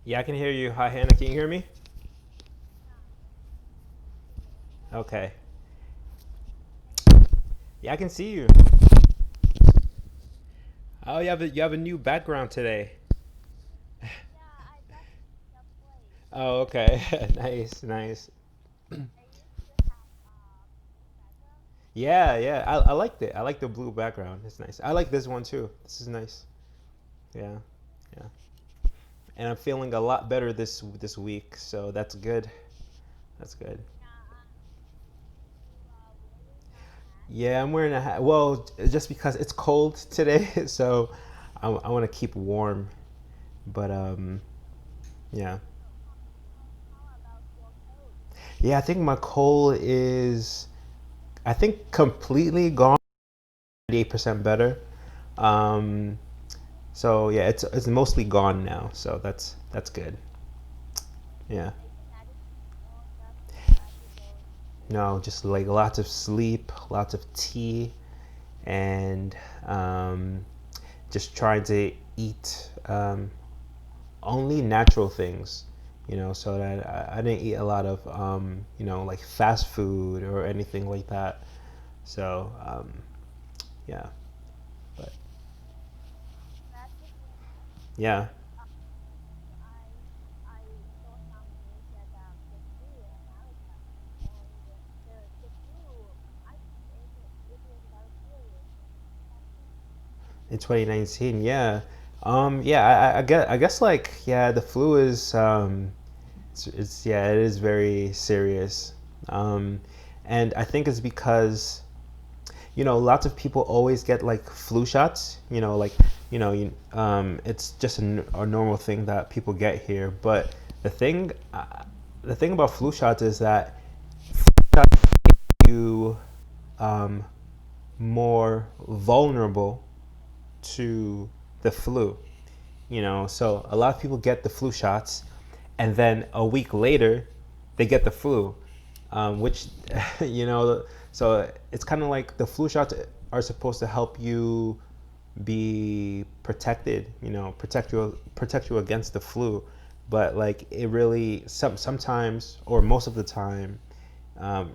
Yeah, I can hear you. Hi, Hannah. Can you hear me? Okay. Yeah, I can see you. Oh, you have a new background today. Oh, okay. Nice, nice. Yeah, yeah. I liked it. I like the blue background. It's nice. I like this one too. This is nice. Yeah, yeah. And I'm feeling a lot better this week, so that's good. That's good. Yeah, I'm wearing a hat. Well, just because it's cold today, so I want to keep warm. But yeah. Yeah, I think my cold is, I think, completely gone. 98% better. Um, so yeah, it's mostly gone now. So that's good. Yeah. No, just like lots of sleep, lots of tea, and um, just trying to eat only natural things. So that I didn't eat a lot of like fast food or anything like that. So yeah, but yeah. In 2019, yeah. Yeah, I guess like yeah, the flu is it's yeah, it is very serious. Um, and I think it's because lots of people always get like flu shots. It's just a normal thing that people get here. But the thing, the thing about flu shots is that you um, more vulnerable to the flu. So a lot of people get the flu shots, and then a week later, they get the flu, which you know. So it's kind of like the flu shots are supposed to help you be protected, protect you against the flu, but like it really sometimes or most of the time, um,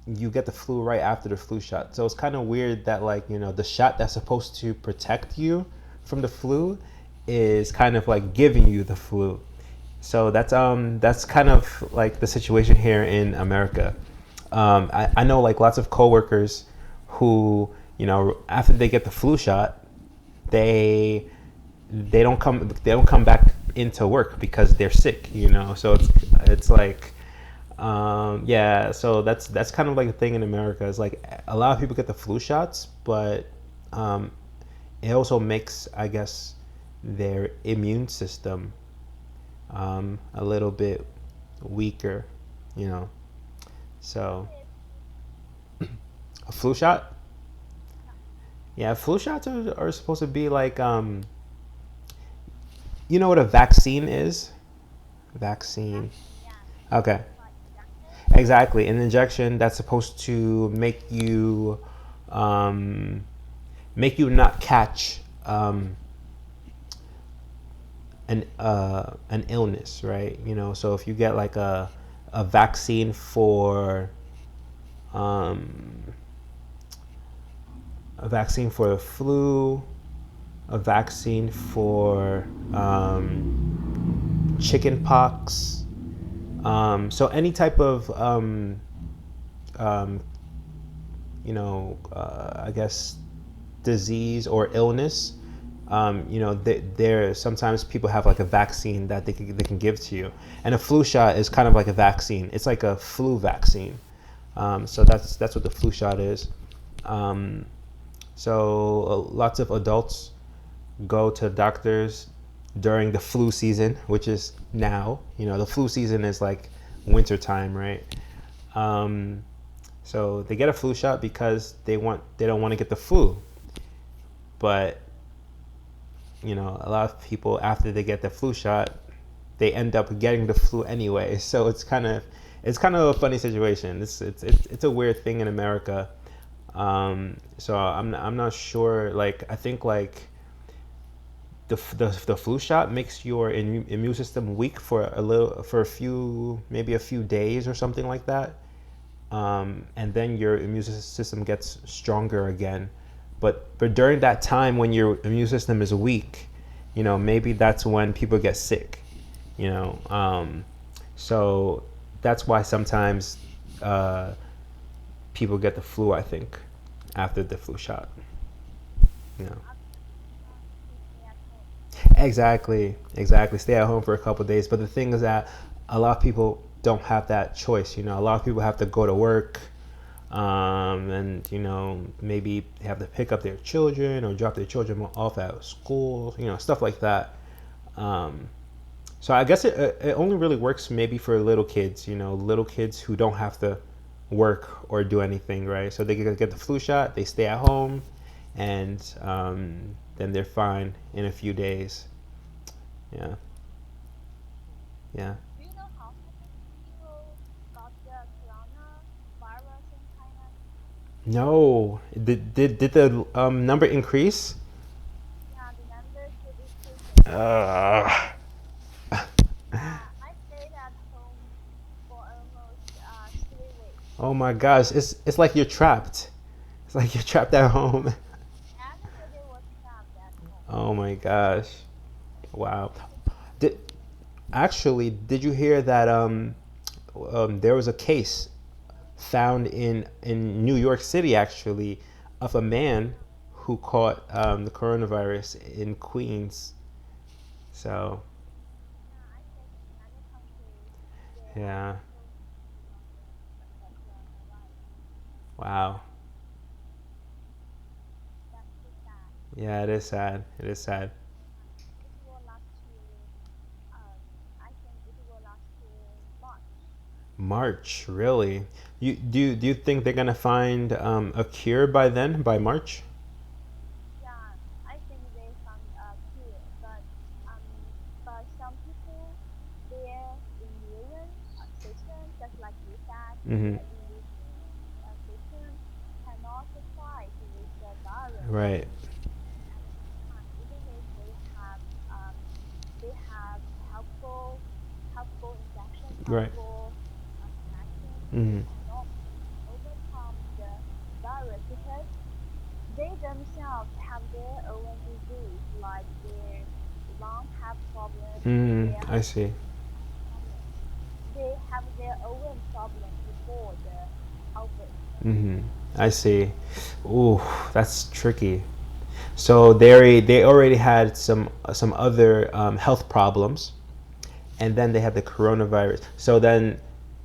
you get the flu right after the flu shot. So it's kind of weird that like the shot that's supposed to protect you from the flu is kind of like giving you the flu. So that's kind of like the situation here in America. I know like lots of coworkers who after they get the flu shot, they they don't come back into work because they're sick. So it's like yeah, so that's kind of like the thing in America. Is like a lot of people get the flu shots, but um, it also makes, I guess, their immune system a little bit weaker. You know, so a flu shot. Yeah, flu shots are supposed to be like you know what a vaccine is? Vaccine. Okay. Exactly, an injection that's supposed to um, make you not catch an illness, right? So if you get like a vaccine for um, a vaccine for the flu, a vaccine for chicken pox, so any type of um, I guess disease or illness, there sometimes people have like a vaccine that they can give to you, and a flu shot is kind of like a vaccine. It's like a flu vaccine. So that's what the flu shot is. Um, so lots of adults go to doctors during the flu season, which is now. The flu season is like winter time, right? Um, so they get a flu shot because they don't want to get the flu, but a lot of people after they get the flu shot, they end up getting the flu anyway. So it's kind of a funny situation. It's a weird thing in America. So I'm not sure. Like I think like the flu shot makes your immune system weak for a few, maybe a few days or something like that, and then your immune system gets stronger again. But during that time when your immune system is weak, maybe that's when people get sick. You know, so that's why sometimes people get the flu. I think after the flu shot. You know. Exactly, exactly. Stay at home for a couple of days. But the thing is that a lot of people don't have that choice. A lot of people have to go to work, and maybe they have to pick up their children or drop their children off at school. Stuff like that. Um, so I guess it only really works maybe for little kids. Little kids who don't have to work or do anything, right? So they get the flu shot, they stay at home, and then they're fine in a few days. Yeah, yeah. No, did the number increase? Uh, oh my gosh, it's like you're trapped. It's like you're trapped at home. Oh my gosh. Wow. Did did you hear that there was a case found in New York City actually of a man who caught the coronavirus in Queens. So yeah, wow. Yeah, it is sad. It is sad. March, really? Do you think they're gonna find a cure by then, by March? Hmm. Right. Right. Hmm. Hmm. I see. Hmm. I see. Ooh, that's tricky. So they already had some other health problems, and then they had the coronavirus. So then,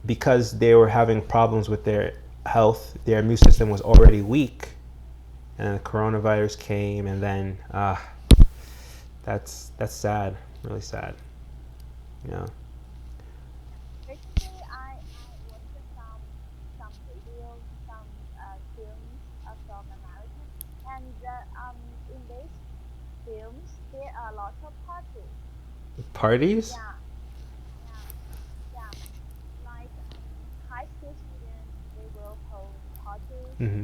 because they were having problems with their health, their immune system was already weak, and the coronavirus came, and then that's sad, really sad. Yeah. Parties? Hmm.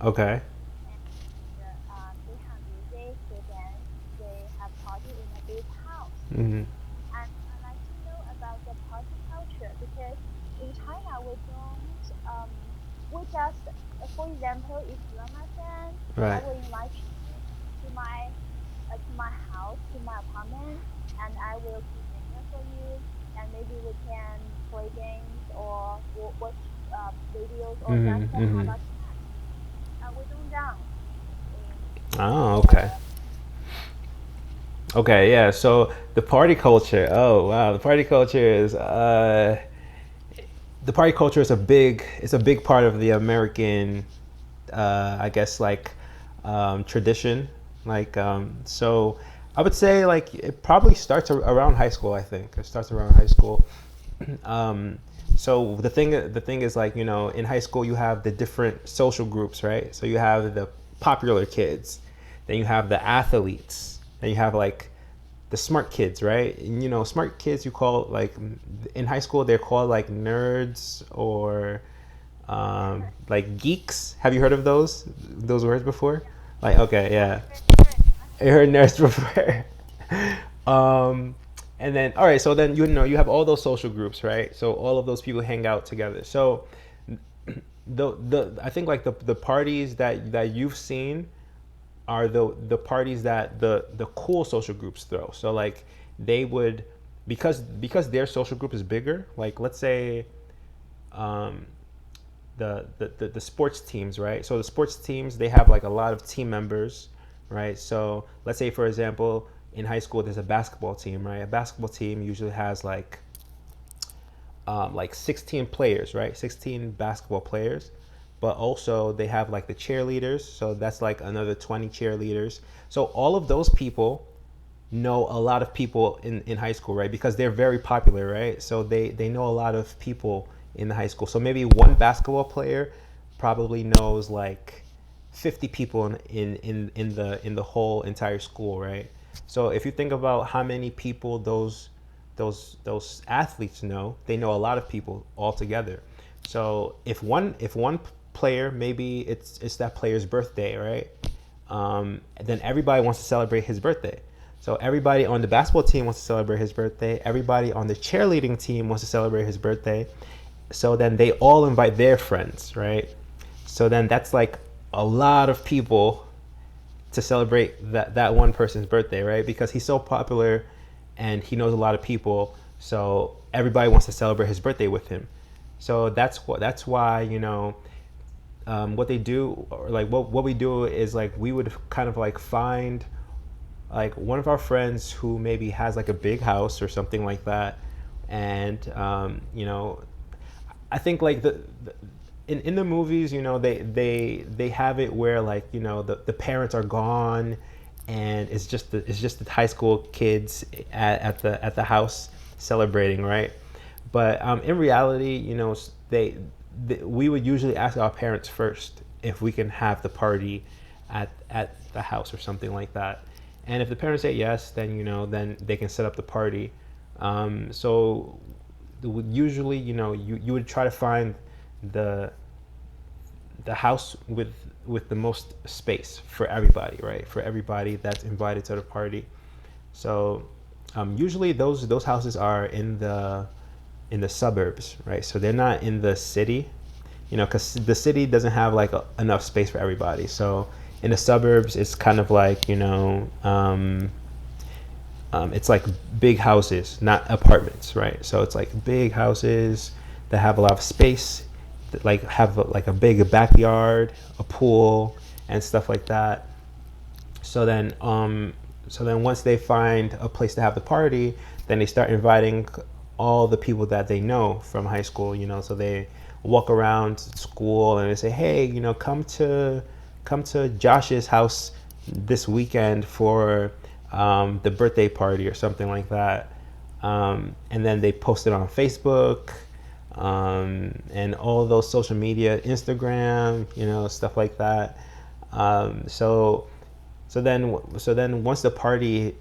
Okay. Hmm. Right. Hmm. Hmm. Oh, okay. Okay, yeah. So the party culture. Oh, wow. The party culture is a big part of the American, I guess, like tradition. Like so, I would say like it probably starts around high school. I think it starts around high school. Um, so the thing is, like, in high school you have the different social groups, right? So you have the popular kids, then you have the athletes, then you have like the smart kids, right? And, smart kids you call like in high school they're called like nerds or like geeks. Have you heard of those words before? Like okay, yeah, I heard nerds before. um, and then all right, so then you have all those social groups, right? So all of those people hang out together. So the I think like the parties that you've seen are the parties that the cool social groups throw. So like they would because their social group is bigger. Like let's say um, the sports teams, right? So the sports teams they have like a lot of team members, right? So let's say for example in high school there's a basketball team, right? A basketball team usually has like 16 players, right? 16 basketball players. But also they have like the cheerleaders, so that's like another 20 cheerleaders. So all of those people know a lot of people in high school, right? Because they're very popular, right? So they know a lot of people in the high school. So maybe one basketball player probably knows like 50 people in the whole entire school, right? So if you think about how many people those athletes know, they know a lot of people all together. So if one player, maybe it's that player's birthday, right? Then everybody wants to celebrate his birthday. So everybody on the basketball team wants to celebrate his birthday. Everybody on the cheerleading team wants to celebrate his birthday. So then they all invite their friends, right? So then that's like a lot of people to celebrate that one person's birthday, right? Because he's so popular and he knows a lot of people, so everybody wants to celebrate his birthday with him. So that's why what they do, or like what we do is like we would kind of like find like one of our friends who maybe has like a big house or something like that, and I think like in the movies, they have it where like the parents are gone, and it's just the high school kids at the house celebrating, right? But in reality, we would usually ask our parents first if we can have the party at the house or something like that. And if the parents say yes, then then they can set up the party. So usually, you would try to find the the house with the most space for everybody, right? For everybody that's invited to the party. So usually those houses are in the suburbs, right? So they're not in the city, because the city doesn't have like enough space for everybody. So in the suburbs, it's kind of like it's like big houses, not apartments, right? So it's like big houses that have a lot of space, that like have like a big backyard, a pool, and stuff like that. So then once they find a place to have the party, then they start inviting all the people that they know from high school. So they walk around school and they say, hey, come to Josh's house this weekend for the birthday party or something like that. And then they post it on Facebook, and all those social media, Instagram, stuff like that. So then once the party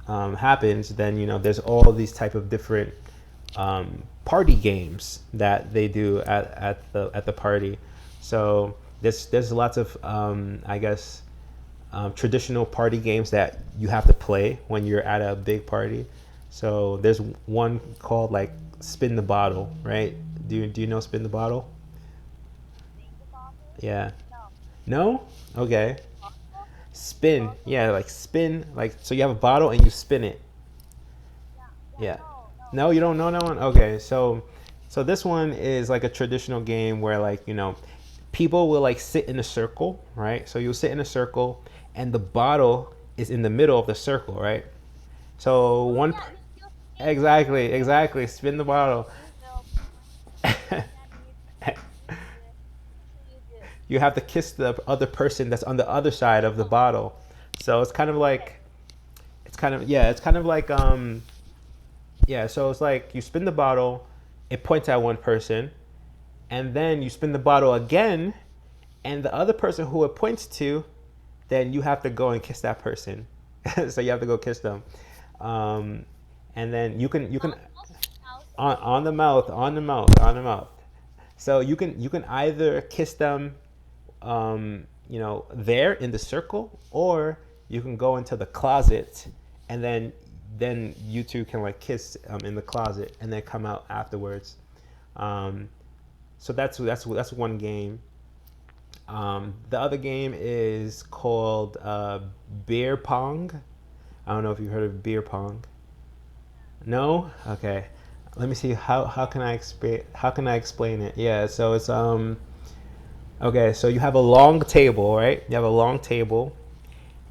happens, then there's all these type of different party games that they do at the party. So there's lots of I guess traditional party games that you have to play when you're at a big party. So there's one called like spin the bottle, right? Do you know spin the bottle? Yeah. No? Okay. Spin. Yeah, like spin. Like so you have a bottle and you spin it. Yeah. No, you don't know that one? Okay. So this one is like a traditional game where like, people will like sit in a circle, right? So you'll sit in a circle and the bottle is in the middle of the circle, right? So exactly, spin the bottle. You have to kiss the other person that's on the other side of the bottle. So it's kind of like yeah, so it's like you spin the bottle, it points at one person, and then you spin the bottle again, and the other person who it points to, then you have to go and kiss that person. So you have to go kiss them. Um, and then you can on the mouth, on the mouth, on the mouth. So you can either kiss them, there in the circle, or you can go into the closet, and then you two can like kiss in the closet, and then come out afterwards. Um, so that's one game. The other game is called beer pong. I don't know if you heard of beer pong. No? Okay. Let me see how can I explain it? Yeah, so it's okay, so you have a long table, right? You have a long table,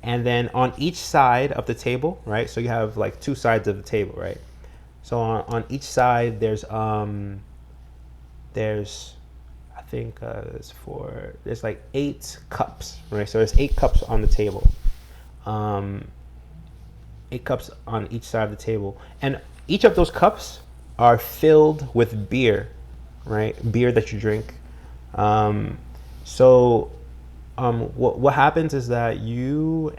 and then on each side of the table, right? So you have like two sides of the table, right? So on each side there's I think there's like 8 cups, right? So there's 8 cups on the table. Um 8 cups on each side of the table, and each of those cups are filled with beer, right? Beer that you drink. Um, so what happens is that you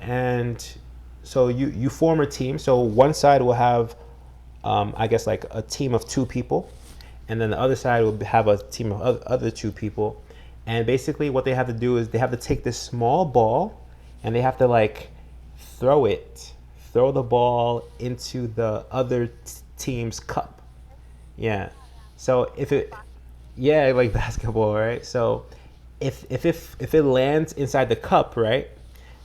form a team. So one side will have, I guess, like a team of 2 people, and then the other side will have a team of other 2 people. And basically, what they have to do is they have to take this small ball, and they have to like throw it, throw the ball into the other team's cup. Yeah. So if it, yeah, like basketball, right? So if it lands inside the cup, right,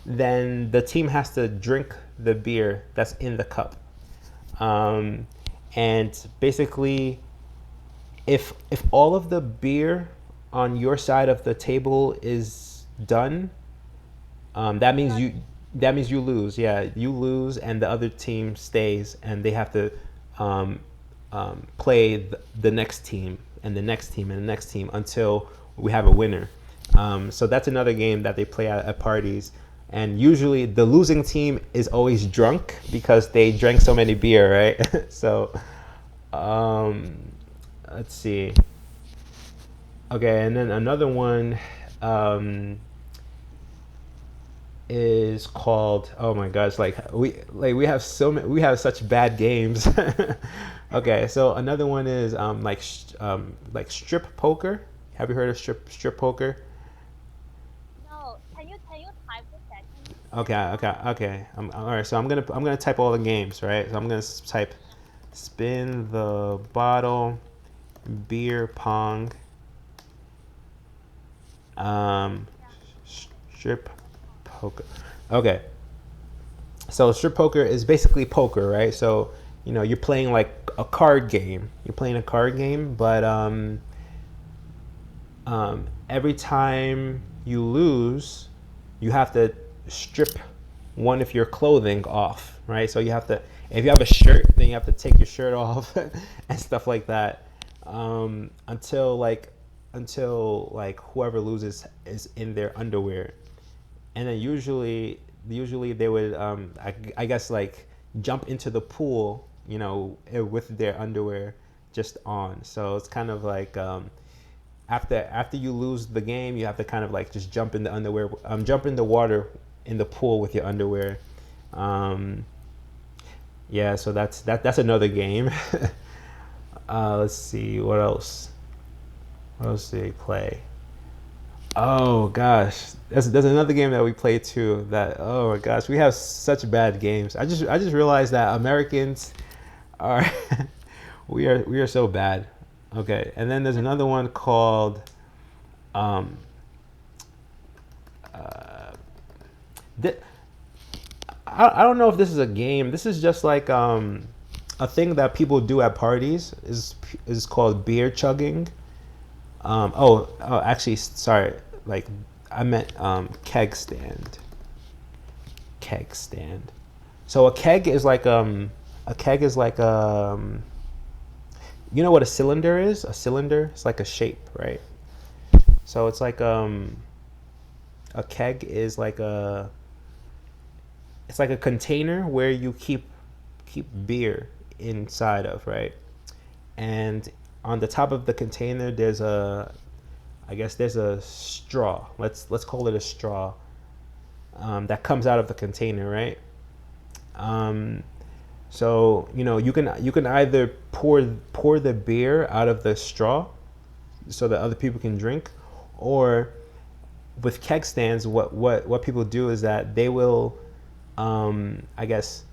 then the team has to drink the beer that's in the cup. Um, and basically, if all of the beer on your side of the table is done, that means you lose. Yeah, you lose, and the other team stays, and they have to um, play the next team and the next team and the next team until we have a winner. So that's another game that they play at parties. And usually the losing team is always drunk because they drank so many beer, right? So um, let's see. Okay, and then another one um, is called, oh my gosh, we have we have such bad games. Okay, so another one is like strip poker. Have you heard of strip poker? Okay, okay, okay. All right. So I'm gonna type all the games, right? So I'm gonna type spin the bottle, beer pong, um, strip poker. Okay. So strip poker is basically poker, right? So you're playing like a card game. You're playing a card game, but every time you lose, you have to strip one of your clothing off, right? So you have to, if you have a shirt, then you have to take your shirt off and stuff like that, until like whoever loses is in their underwear. And then usually they would I guess like jump into the pool, with their underwear just on. So it's kind of like after you lose the game, you have to kind of like just jump in the underwear, jump in the water in the pool with your underwear. Um, yeah, so that's another game. Let's see what else. What else do they play? Oh gosh, there's another game that we play too. That, oh my gosh, we have such bad games. I just realized that Americans are we are so bad. Okay, and then there's another one called um, th- I don't know if this is a game. This is just like a thing that people do at parties. Is called beer chugging. Actually, sorry. Like, I meant keg stand. Keg stand. So a keg is like you know what a cylinder is? A cylinder. It's like a shape, right? So it's like a keg is like a it's like a container where you keep beer inside of, right? And on the top of the container there's a I guess there's a straw. Let's call it a straw, that comes out of the container, right? Um, so you can either pour the beer out of the straw so that other people can drink, or with keg stands, what people do is that they will, I guess,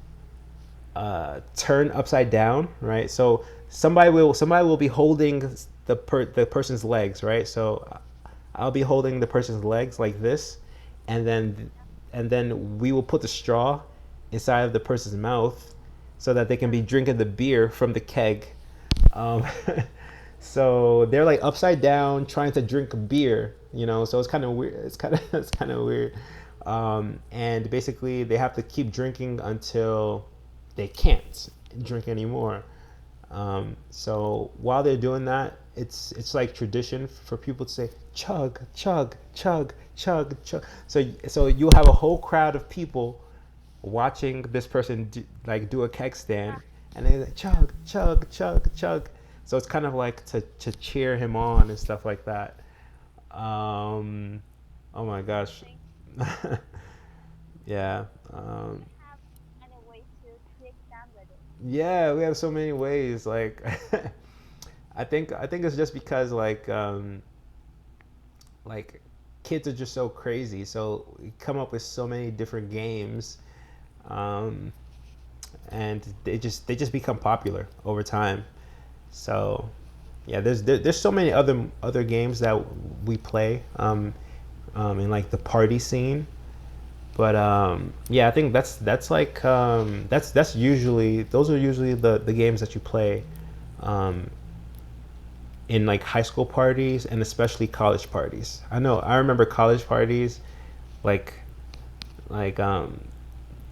turn upside down, right? So somebody will be holding the person's legs, right? So I'll be holding the person's legs like this, and then we will put the straw inside of the person's mouth so that they can be drinking the beer from the keg. Um, so they're like upside down trying to drink beer, So it's kind of weird. It's kind of weird. And basically, they have to keep drinking until they can't drink anymore. So while they're doing that, it's like tradition for people to say chug, chug, chug, chug, chug. So you'll have a whole crowd of people watching this person do a keg stand, and they like chug, chug, chug, chug. So it's kind of like to cheer him on and stuff like that. Um, oh my gosh, yeah. Yeah, we have so many ways. Like, I think it's just because like kids are just so crazy. So we come up with so many different games, um, and they just become popular over time. So yeah, there's so many other games that we play in like the party scene. But yeah, I think that's like that's usually those are usually the games that you play um, in like high school parties and especially college parties. I remember college parties like like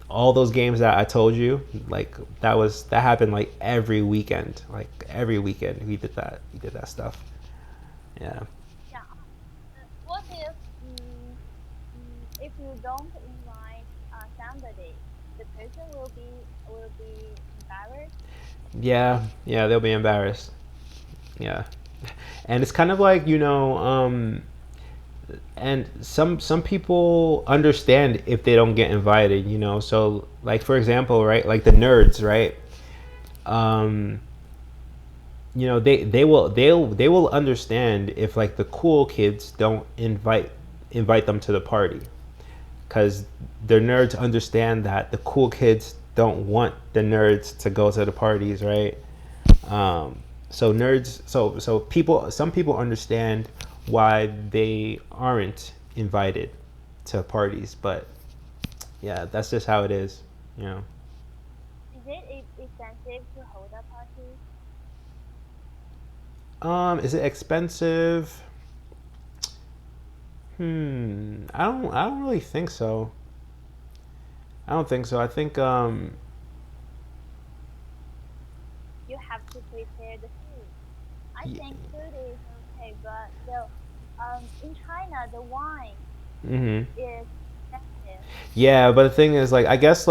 all those games that I told you, like that happened like every weekend. Like every weekend we did that stuff. Yeah. Yeah, yeah, they'll be embarrassed. Yeah. And it's kind of like, and some people understand if they don't get invited. So like for example, right, like the nerds, right? Um, they will understand if like the cool kids don't invite them to the party, because the nerds understand that the cool kids don't want the nerds to go to the parties, right? So nerds, some people understand why they aren't invited to parties, but yeah, that's just how it is, you know. Is it expensive? I don't really think so. I don't think so. I think y- mhm. Yeah, but the thing is, like, I guess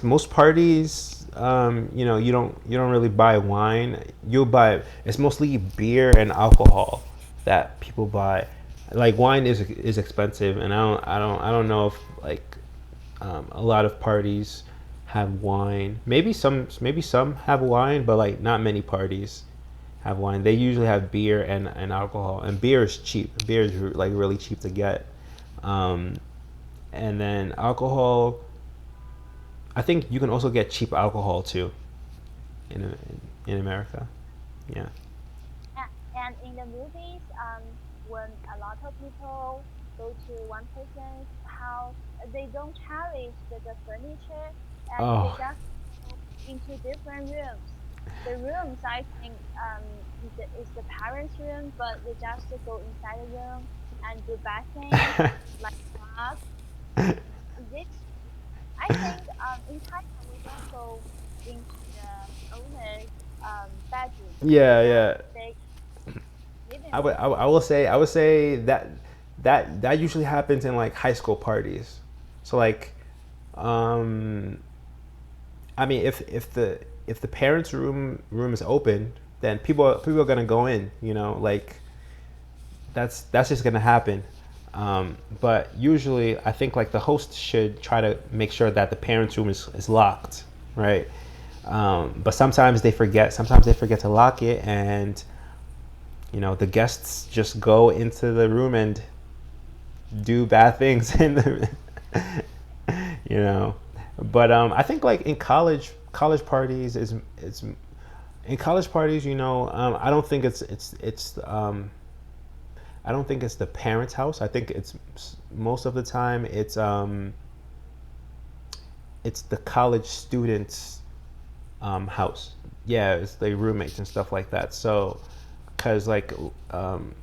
most parties, you don't really buy wine. You buy It's mostly beer and alcohol that people buy. Like wine is expensive, and I don't know if like a lot of parties have wine. Maybe some have wine, but like not many parties have wine. They usually have beer and alcohol, and beer is cheap. Beer is like really cheap to get. Um, and then alcohol, I think you can also get cheap alcohol too in America. Yeah. Oh, yeah, yeah. I would say that usually happens in like high school parties. So like, um, I mean, if the parents' room is open, then people are gonna go in. Like that's just gonna happen. But usually, I think like the host should try to make sure that the parents' room is locked, right? But sometimes they forget. Sometimes they forget to lock it, and the guests just go into the room and do bad things in the, you know. But I think like in college parties is in college parties, I don't think I don't think it's the parents' house. I think it's most of the time it's the college students' house. Yeah, it's the roommates and stuff like that. So, because like when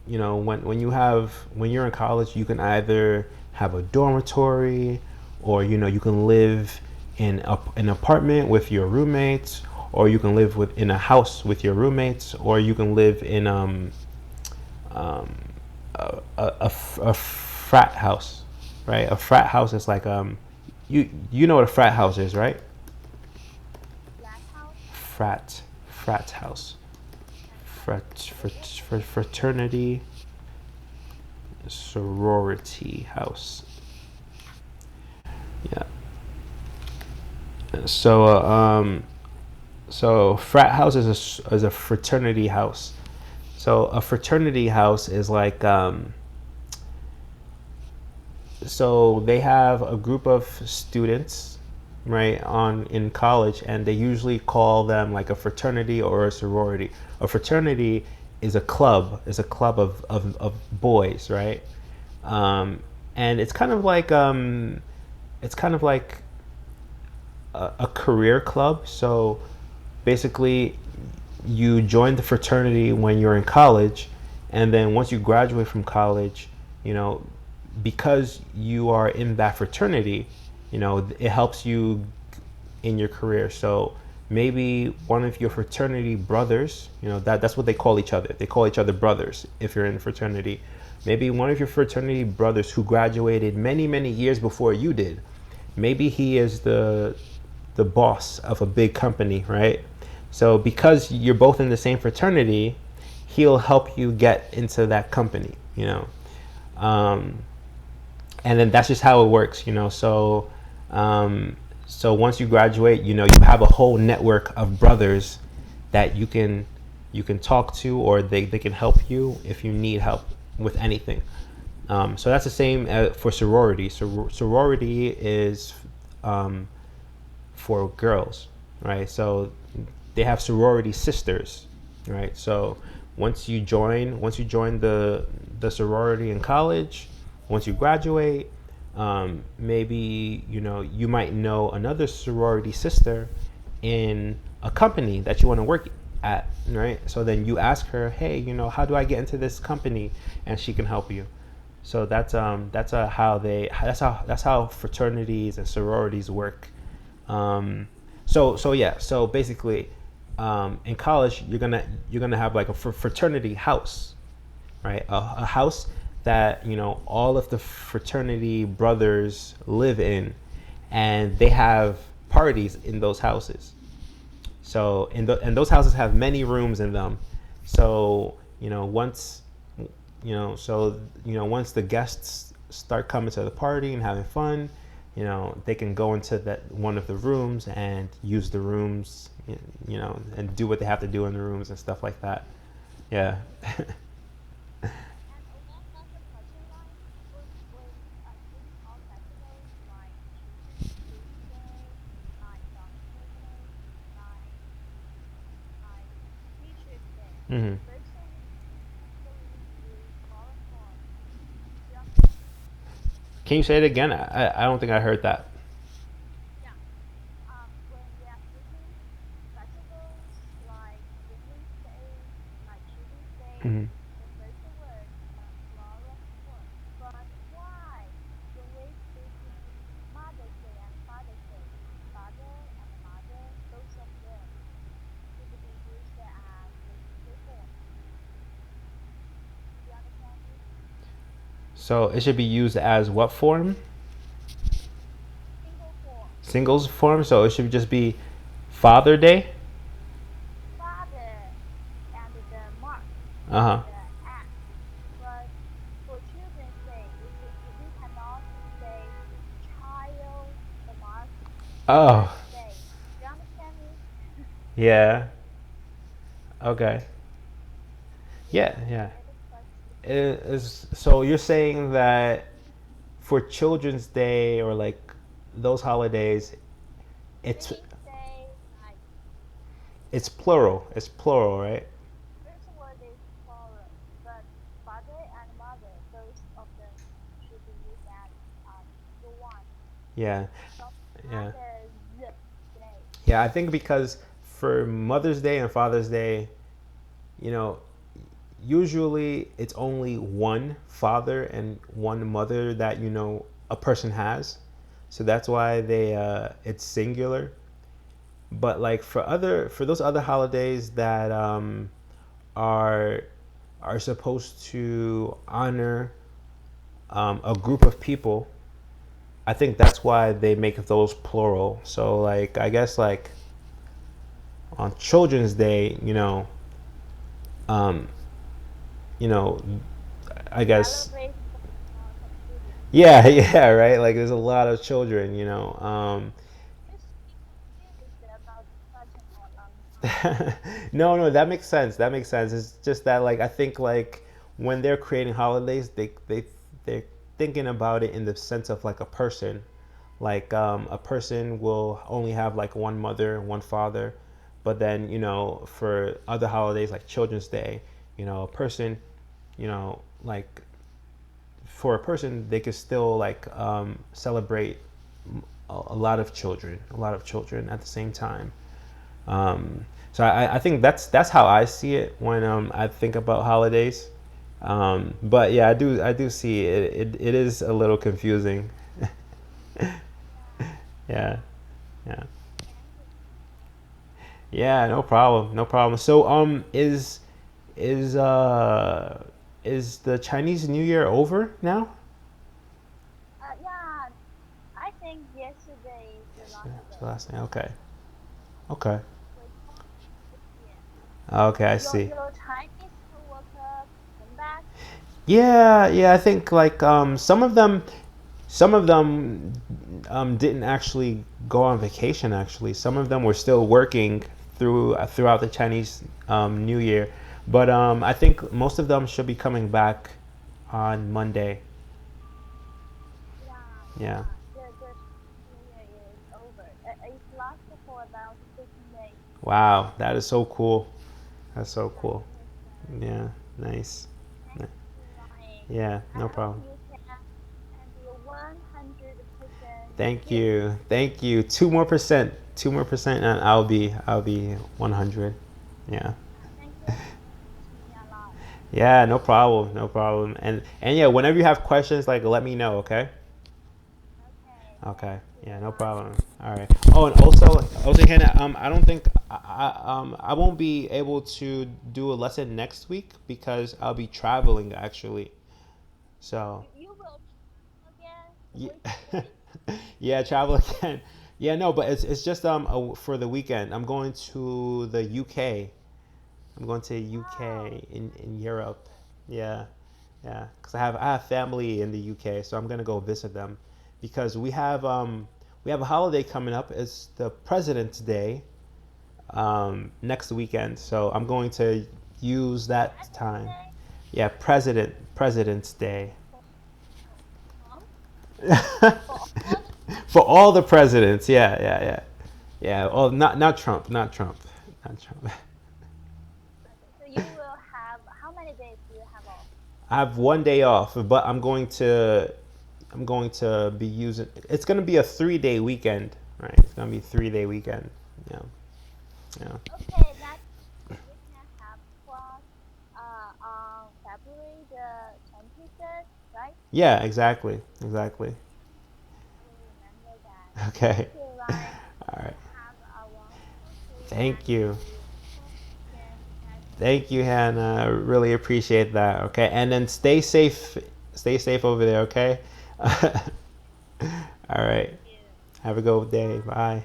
you're in college, you can either have a dormitory, or you can live in an apartment with your roommates, or you can live in a house with your roommates, or you can live in um, a frat house, right? A frat house is like you know what a frat house is, right? Frat house, fraternity, sorority house. Yeah. So frat house is a fraternity house. So a fraternity house is like so they have a group of students, right, on in college, and they usually call them like a fraternity or a sorority. A fraternity is a club of boys, right? And it's kind of like a career club. So basically, you join the fraternity when you're in college, and then once you graduate from college, you know, because you are in that fraternity, it helps you in your career. So maybe one of your fraternity brothers, that's what they call each other. They call each other brothers if you're in a fraternity. Maybe one of your fraternity brothers who graduated many, many years before you did, maybe he is the boss of a big company, right? So because you're both in the same fraternity, he'll help you get into that company, Um, and then that's just how it works, so once you graduate, you have a whole network of brothers that you can talk to, or they can help you if you need help with anything. So that's the same for sorority. Sorority is um, for girls, right? So they have sorority sisters, right? So once you join the sorority in college, once you graduate, maybe you might know another sorority sister in a company that you want to work at, right? So then you ask her, hey, how do I get into this company, and she can help you. So that's how fraternities and sororities work. So basically, in college, you're gonna have like a fraternity house, right? A house that all of the fraternity brothers live in, and they have parties in those houses. So and those houses have many rooms in them. So once the guests start coming to the party and having fun, they can go into that one of the rooms and use the rooms, and do what they have to do in the rooms and stuff like that. Yeah. Hmm. Can you say it again? I don't think I heard that. Hmm. So it should be used as what form? Singles form. So it should just be Father Day. Uh huh. Oh, Mother's Day. Do you understand me? yeah. Okay. Yeah, Yeah, yeah. it is quite cute. So you're saying that for Children's Day or like those holidays, it's We say like it's plural. It's plural, right? first word is plural, but father and mother, both of them should be used as single one. Yeah, So yeah, Mother's Day. yeah. I think because for Mother's Day and Father's Day, you know, usually it's only one father and one mother that a person has, so that's why they it's singular. But like for those other holidays that are are supposed to honor a group of people, I think that's why they make those plural. So like I guess like on Children's Day, um, you know, I guess Celebrate some children. yeah, yeah, right. Like there's a lot of children, Just be confused about this question for a long time. No, no, that makes sense. That makes sense. It's just that like I think like when they're creating holidays, they're thinking about it in the sense of like a person. Like a person will only have like one mother and one father, but then for other holidays like Children's Day, a person, like for a person they could still like celebrate a lot of children, at the same time. So I think that's how I see it when I think about holidays. But yeah, I do see it is a little confusing. Yeah, Yeah, yeah, thank you. yeah. No problem, no problem. So is uh is the Chinese New Year over now? Yeah, I think yesterday is the Yes, last it's the day. last name. Okay, okay, We can't this year. okay. I Your see. your Chinese coworker came back. Yeah, yeah. I think like some of them didn't actually go on vacation. Actually, some of them were still working throughout the Chinese New Year, but I think most of them should be coming back on Monday. Yeah, Yeah. yeah. The Chinese New Year is over. It lasted for about 15 days. Wow, that is so cool. That's so Yeah, cool. it is very Yeah, cool. nice. Thank you, Ryan. Yeah, I no hope problem. you can be 100% Thank fit. you. Thank you. 2 more percent. 2 more percent and I'll be 100. Yeah. Thank you for teaching me a lot. Yeah, no problem. No problem. And yeah, whenever you have questions, like let me know, okay? Okay, Okay. thank you, Yeah, no Ryan. problem. All right. Oh, and also, Hannah, I don't think I won't be able to do a lesson next week because I'll be traveling actually. So, You will travel again? yeah, Which state? yeah, travel again. Yeah, no, but it's just for the weekend. I'm going to the UK. I'm going to Wow, UK that's in cool. Europe. Yeah, yeah, because I have family in the UK, so I'm gonna go visit them because we have a holiday coming up. It's the President's Day next weekend, so I'm going to use that President's time. Day? Yeah, President's Day. For, for Trump? For all the For all the presidents? presidents. Yeah, yeah, yeah, yeah. Oh, not Trump, not Trump, not Trump. Okay, so you will have, how many days do you have off? I have one day off, but I'm going to be using. It's going to be a 3-day weekend, right? It's going to be a 3-day weekend. Yeah, yeah, Okay, that we can have class on February the 23rd, right? yeah. Exactly, exactly. I will remember that. Thank Okay. you, Ryan. All right. You have a wonderful day Thank and you. beautiful weekend ahead. Thank you, Hannah. I really appreciate that. Okay, and then stay safe. Stay safe over there. Okay. All right. Thank you. Have a good day. Bye. Bye.